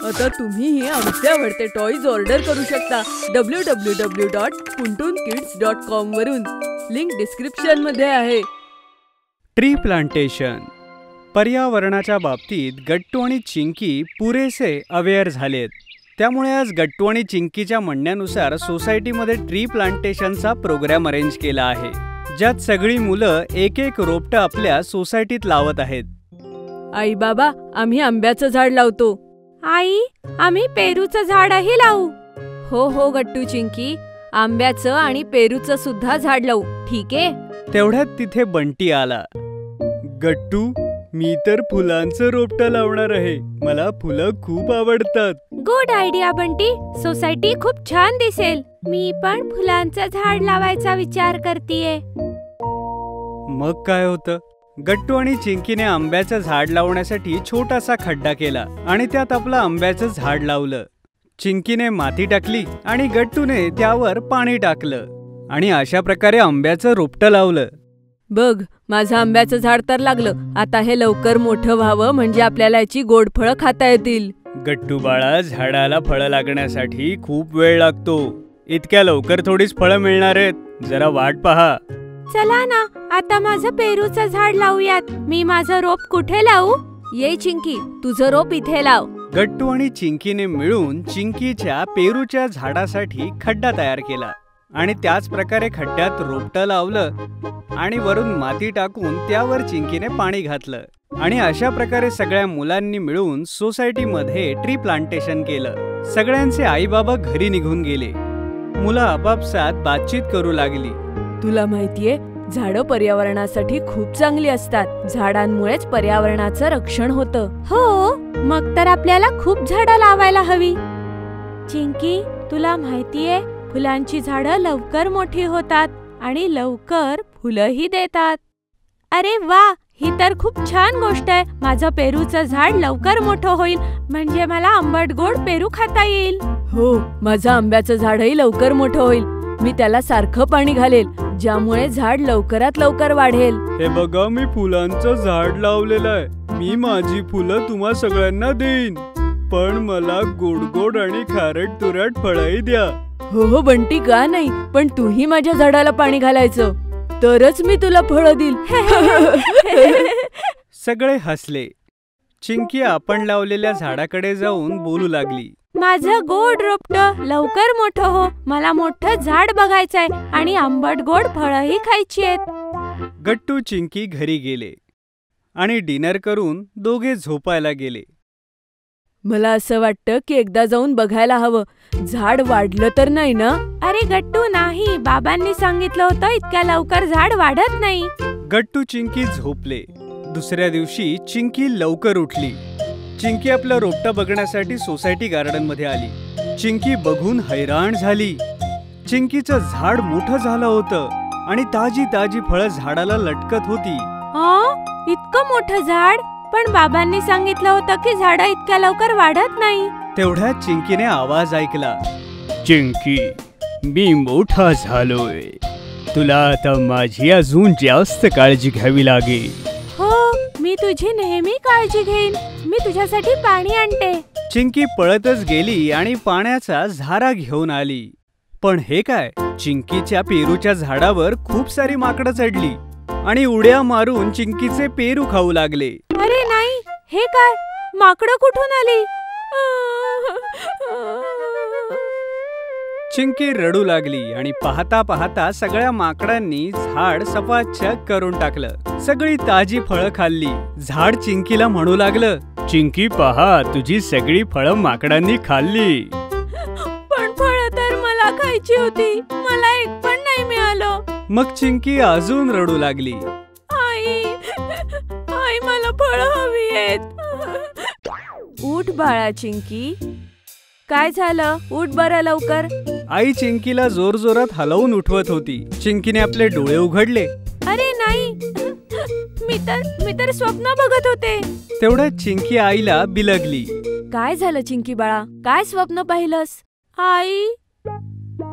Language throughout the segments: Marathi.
आता तुम्हीही आमचे आवडते टॉयज ऑर्डर करू शकता www.puntunkids.com वरून. लिंक डिस्क्रिप्शन मध्ये आहे. Tree plantation. पर्यावरणाच्या बाबतीत गट्टू आणि चिंकी पुरेसे अवेअर झालेत. त्यामुळे आज गट्टू आणि चिंकीच्या म्हणण्यानुसार सोसायटीमध्ये ट्री प्लांटेशनचा प्रोग्राम अरेंज केला आहे, ज्यात सगळी मुलं एक एक रोपटं आपल्या सोसायटीत लावत आहेत. आई बाबा, आम्ही आंब्याचं झाड लावतो. आई, आम्ही पेरूचं झाडही लावू. हो हो गट्टू चिंकी, आंब्याचं आणि पेरूचं सुद्धा झाड लावू, ठीक आहे? तेवढ्यात तिथे बंटी आला. गट्टू, मी तर फुलांचं रोपटं लावणार आहे. मला फुलं खूप आवडतात. गुड आयडिया बंटी, सोसायटी खूप छान दिसेल. मी पण फुलांचं झाड लावायचा विचार करतेय. मग काय होतं, गट्टू आणि चिंकीने आंब्याचं झाड लावण्यासाठी छोटासा खड्डा केला आणि त्यात आपलं आंब्याचं झाड लावलं. चिंकीने माती टाकली आणि गट्टूने त्यावर पाणी टाकलं आणि अशा प्रकारे आंब्याचं रोपटं लावलं. बघ, माझं आंब्याचं झाड तर लागलं. आता हे लवकर मोठं व्हावं म्हणजे आपल्याला याची गोड फळं खाता येतील. गट्टू बाळा, झाडाला फळं लागण्यासाठी खूप वेळ लागतो. इतक्या लवकर थोडीच फळं मिळणार आहेत. जरा वाट पहा. चला ना, आता माझं पेरूचं झाड लावूयात. मी माझं रोप कुठे लावू? ये चिंकी, तुझं रोप इथे लाव. गट्टू आणि चिंकीने मिळून चिंकीच्या पेरूच्या झाडासाठी खड्डा तयार केला आणि त्याच प्रकारे खड्ड्यात रोपटं लावलं आणि वरून माती टाकून त्यावर चिंकीने पाणी घातलं आणि अशा प्रकारे सगळ्या मुलांनी मिळून सोसायटीमध्ये ट्री प्लांटेशन केलं. सगळ्यांचे आई बाबा घरी निघून गेले. मुलं आपापसात बातचीत करू लागली. तुला माहितीये, झाडं पर्यावरणासाठी खूप चांगली असतात. झाडांमुळेच पर्यावरणाचं रक्षण होतं. हो, मग तर आपल्याला खूप झाडं लावायला हवी. चिंकी, तुला माहितीये, फुलांची झाडं लवकर मोठी होतात आणि लवकर फुलंही देतात. अरे वा, ही तर खूप छान गोष्ट आहे. माझं पेरूचं झाड लवकर मोठं होईल म्हणजे मला आंबट गोड पेरू खाता येईल. हो, माझं आंब्याचं झाडही लवकर मोठं होईल. मी त्याला सारखं पाणी घालेल, ज्यामुळे झाड लवकरात लवकर वाढेल. हे बघा, मी फुलांचं झाड लावलेलं आहे. मी माझी फुलं तुम्हा सगळ्यांना देईन, पण मला गोड गोड आणि खारट तुरट फळंही द्या. हो हो बंटी, का नाही, पण तूही माझ्या झाडाला पाणी घालायचं, तरच मी तुला फळं देईल. सगळे हसले. चिंकी आपण लावलेल्या झाडाकडे जाऊन बोलू लागली. माझं गोड रोपटं लवकर मोठं हो. मला मोठं झाड बघायचंय आणि आंबट गोड फळंही खायची आहेत. गट्टू चिंकी घरी गेले आणि डिनर करून दोघे झोपायला गेले. मला असं वाटतं की एकदा जाऊन बघायला हवं, झाड वाढलं तर नाही ना? अरे गट्टू, नाही, बाबांनी सांगितलं होतं इतक्या लवकर झाड वाढत नाही. गट्टू चिंकी झोपले. दुसऱ्या दिवशी चिंकी लवकर उठली. चिंकी आपलं रोपटं बघण्यासाठी सोसायटी गार्डन मध्ये आली. चिंकी बघून हैराण झाली. चिंकीचं झाड मोठं झालं होतं आणि ताजी ताजी फळं झाडाला लटकत होती. इतकं मोठं झाड? पण बाबांनी सांगितलं होतं की झाडं इतक्या लवकर वाढत नाही. तेवढ्यात चिंकीने आवाज ऐकला. चिंकी, मी मोठा झालोय. तुला आता माझी अजून जास्त काळजी घ्यावी लागेल. हो, मी तुझी नेहमी काळजी घेईन. मी तुझ्यासाठी पाणी आणते. चिंकी पळतच गेली आणि पाण्याचा झरा घेऊन आली. पण हे काय, चिंकीच्या पेरूच्या झाडावर खूप सारी माकडं चढली आणि उड्या मारून चिंकीचे पेरू खाऊ लागले. अरे नाही, हे काय, माकडं कुठून आली? चिंकी रडू लागली आणि पाहता पाहता सगळ्या माकडांनी झाड सफाचक करून टाकलं. सगळी ताजी फळं खाल्ली. झाड चिंकीला म्हणू लागलं, चिंकी पहा, तुझी सगळी फळं माकडांनी खाल्ली. पण फळं तर मला खायची होती. मला एक पण नाही मिळालं. मग चिंकी अजून रडू लागली. आई, मला फळं हवी आहेत. उठ बाळा चिंकी, काय झालं? उठ बरं लवकर. आई चिंकीला जोर जोरात हलवून उठवत होती. चिंकीने आपले डोळे उघडले. अरे नाही, मी तर स्वप्न बघत होते. तेवढ्यात चिंकी आईला बिलगली. काय झालं चिंकी बाळा, काय स्वप्न पाहिलंस? आई,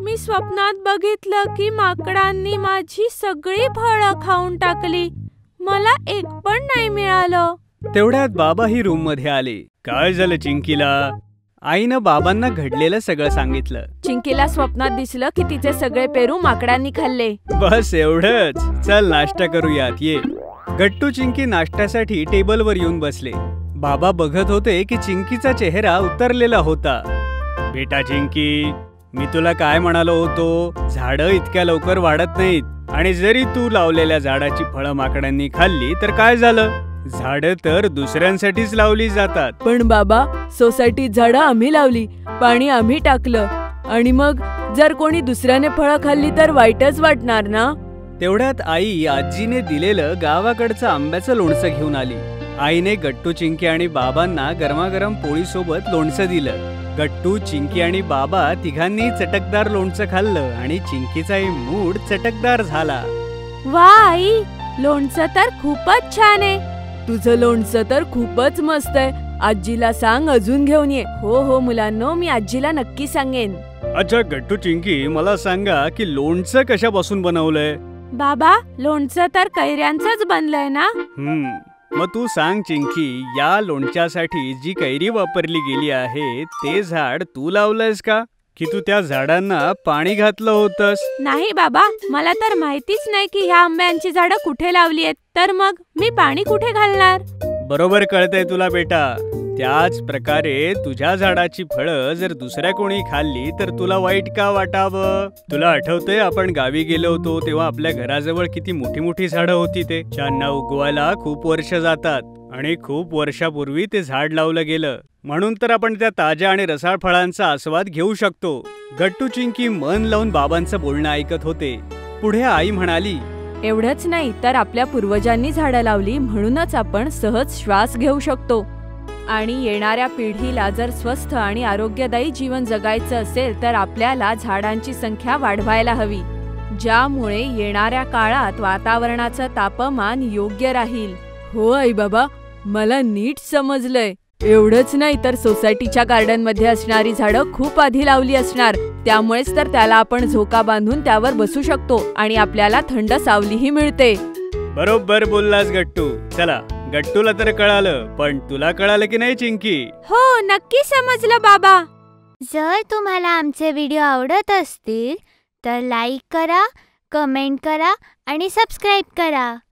मी स्वप्नात बघितलं की माकडांनी माझी सगळी फळं खाऊन टाकली. मला एक पण नाही मिळालं. तेवढ्यात बाबाही रूम मध्ये आले. काय झालं चिंकीला? आईनं बाबांना घडलेलं सगळं सांगितलं. चिंकीला स्वप्नात दिसलं की तिचे सगळे पेरू माकडांनी खाल्ले. बस एवढंच. चल नाश्ता करूयात, ये. गट्टू चिंकी नाश्त्यासाठी टेबलवर येऊन बसले. बाबा बघत होते की चिंकीचा चेहरा उतरलेला होता. बेटा चिंकी, मी तुला काय म्हणालो होतो, झाडं इतक्या लवकर वाढत नाहीत आणि जरी तू लावलेल्या झाडाची फळं माकडांनी खाल्ली तर काय झालं? झाडं तर दुसऱ्यांसाठीच लावली जातात. पण बाबा, सोसायटीत झाडं आम्ही लावली, पाणी आम्ही टाकलं, आणि मग जर कोणी दुसऱ्याने फळं खाल्ली तर वाईटच वाटणार ना? तेवढ्यात आई आजीने दिलेलं गावाकडचं आंब्याचं लोणचं घेऊन आली. आईने गट्टू, चिंकी आणि बाबांना गरमागरम पोळीसोबत लोणचं दिलं. गट्टू, चिंकी आणि बाबा तिघांनी चटकदार लोणचं खाल्लं आणि चिंकीचाही मूड चटकदार झाला. वा आई, लोणचं तर खूपच छान आहे. तुझं लोणचं तर खूपच मस्त आहे. आजीला सांग अजून घेऊन ये. हो हो मुलांनो, मी आजीला नक्की सांगेन. अच्छा गट्टू, चिंकी, मला सांगा की लोणचं कशापासून बनवलंय? बाबा, लोणचं तर कैऱ्यांचंच बनलंय ना? मग तू सांग चिंकी, या लोणच्यासाठी जी कैरी वापरली गेली आहे ते झाड तू लावलंयस का, की तू त्या झाडांना पाणी घातलं होतंस? नाही बाबा, मला तर माहितीच नाही की ह्या आंब्यांची झाडं कुठे लावली आहेत, तर मग मी पाणी कुठे घालणार? बरोबर कळतंय तुला बेटा. त्याच प्रकारे तुझ्या झाडाची फळं जर दुसऱ्या कोणी खाल्ली तर तुला वाईट का वाटावं? तुला आठवतंय आपण गावी गेलो होतो तेव्हा आपल्या घराजवळ किती मोठी मोठी झाडं होती ते. ज्यांना उगवायला खूप वर्ष जातात आणि खूप वर्षापूर्वी ते झाड लावलं गेलं, म्हणून तर आपण त्या ताज्या आणि रसाळ फळांचा आस्वाद घेऊ शकतो. गट्टू, चिंकी मन लावून बाबांचं बोलणं ऐकत होते. पुढे आई म्हणाली, एवढंच नाही तर आपल्या पूर्वजांनी झाडं लावली म्हणूनच आपण सहज श्वास घेऊ शकतो. आणि येणाऱ्या पिढीला जर स्वस्थ आणि आरोग्यदायी जीवन जगायचं असेल तर आपल्याला झाडांची संख्या वाढवायला हवी, ज्यामुळे येणाऱ्या काळात वातावरणाचं तापमान योग्य राहील. हो आई बाबा, मला नीट समजलंय. एवढंच नाही तर सोसायटीच्या गार्डनमध्ये असणारी झाडं खूप आधी लावली असणार, त्यामुळेच तर त्याला आपण झोका बांधून त्यावर बसू शकतो आणि आपल्याला थंड सावलीही मिळते. बरोबर बोललास गट्टू. चला, गट्टूला तर कळालं, पण तुला कळालं की नाही चिंकी? हो, नक्की समजलं बाबा. जर तुम्हाला आमचे व्हिडिओ आवडत असतील तर लाईक करा, कमेंट करा आणि सबस्क्राईब करा.